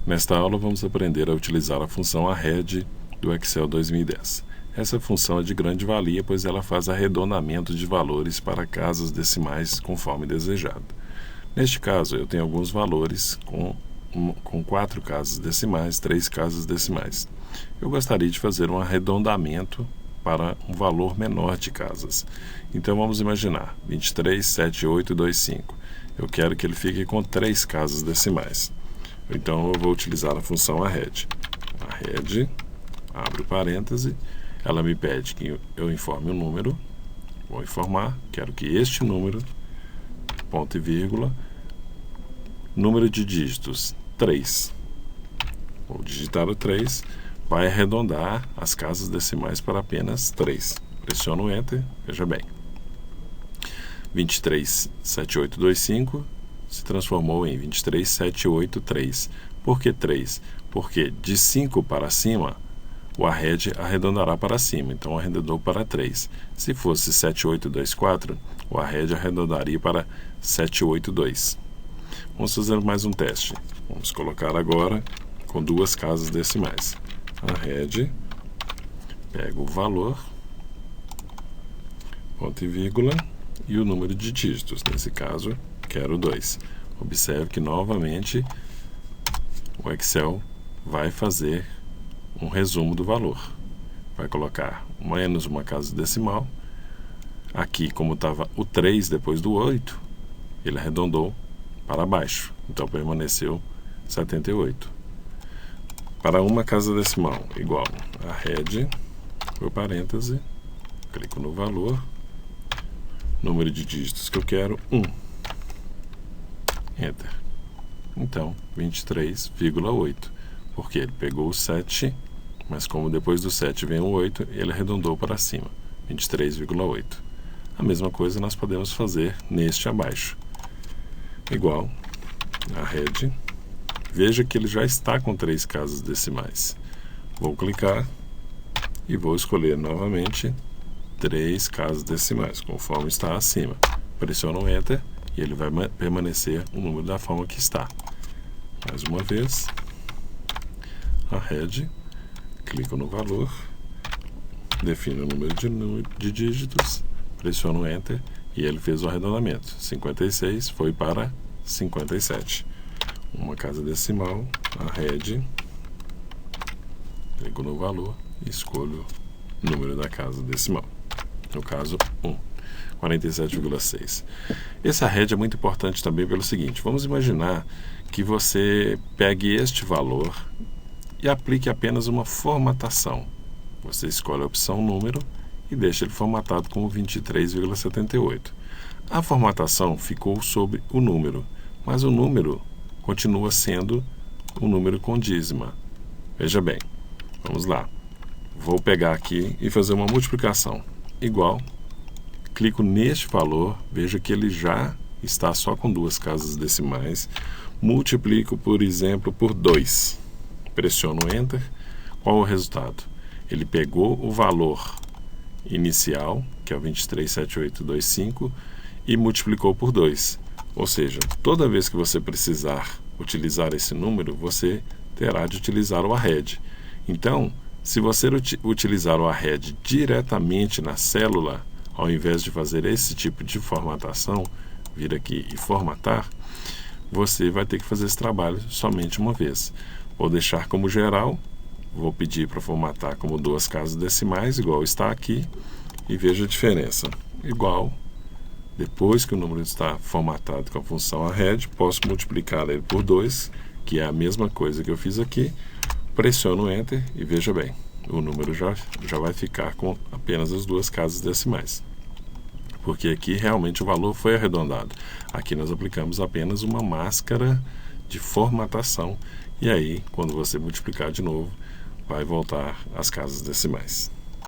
Nesta aula vamos aprender a utilizar a função arred do Excel 2010. Essa função é de grande valia, pois ela faz arredondamento de valores para casas decimais conforme desejado. Neste caso, eu tenho alguns valores com 4 casas decimais, 3 casas decimais. Eu gostaria de fazer um arredondamento para um valor menor de casas. Então vamos imaginar 237825. Eu quero que ele fique com 3 casas decimais. Então eu vou utilizar a função arred. Arred, abro parêntese, ela me pede que eu informe o número. Vou informar, quero que este número, ponto e vírgula, número de dígitos 3. Vou digitar o 3, vai arredondar as casas decimais para apenas 3. Pressiono Enter, veja bem. 237825 se transformou em 23783. Por que 3? Porque de 5 para cima, o arred arredondará para cima, então arredondou para 3. Se fosse 7824, o arred arredondaria para 782. Vamos fazer mais um teste. Vamos colocar agora com 2 casas decimais. Arred, pego o valor, ponto e vírgula, e o número de dígitos. Nesse caso, quero 2. Observe que novamente o Excel vai fazer um resumo do valor. Vai colocar menos uma casa decimal. Aqui, como estava o 3 depois do 8, ele arredondou para baixo. Então permaneceu 78. Para uma casa decimal, igual arred, por parêntese, clico no valor, número de dígitos que eu quero, 1. Enter. Então, 23,8. Porque ele pegou o 7, mas como depois do 7 vem o 8, ele arredondou para cima. 23,8. A mesma coisa nós podemos fazer neste abaixo. Igual arred. Veja que ele já está com 3 casas decimais. Vou clicar e vou escolher novamente 3 casas decimais, conforme está acima. Pressiono Enter e ele vai permanecer o número da forma que está. Mais uma vez, arred, clico no valor, defino o número de dígitos, pressiono Enter e ele fez o arredondamento. 56 foi para 57. Uma casa decimal, arred, clico no valor e escolho o número da casa decimal. No caso, 1. 47,6. Esse arred é muito importante também pelo seguinte: vamos imaginar que você pegue este valor e aplique apenas uma formatação. Você escolhe a opção número e deixa ele formatado como 23,78. A formatação ficou sobre o número, mas o número continua sendo um número com dízima. Veja bem, vamos lá. Vou pegar aqui e fazer uma multiplicação. Igual, clico neste valor, veja que ele já está só com 2 casas decimais. Multiplico, por exemplo, por 2. Pressiono Enter. Qual é o resultado? Ele pegou o valor inicial, que é o 237825, e multiplicou por 2. Ou seja, toda vez que você precisar utilizar esse número, você terá de utilizar o arred. Então, se você utilizar o arred diretamente na célula, ao invés de fazer esse tipo de formatação, vir aqui e formatar, você vai ter que fazer esse trabalho somente uma vez. Vou deixar como geral, vou pedir para formatar como 2 casas decimais, igual está aqui, e veja a diferença. Igual, depois que o número está formatado com a função arred, posso multiplicar ele por 2, que é a mesma coisa que eu fiz aqui, pressiono Enter e veja bem, o número já vai ficar com apenas as 2 casas decimais. Porque aqui realmente o valor foi arredondado. Aqui nós aplicamos apenas uma máscara de formatação. E aí, quando você multiplicar de novo, vai voltar às casas decimais.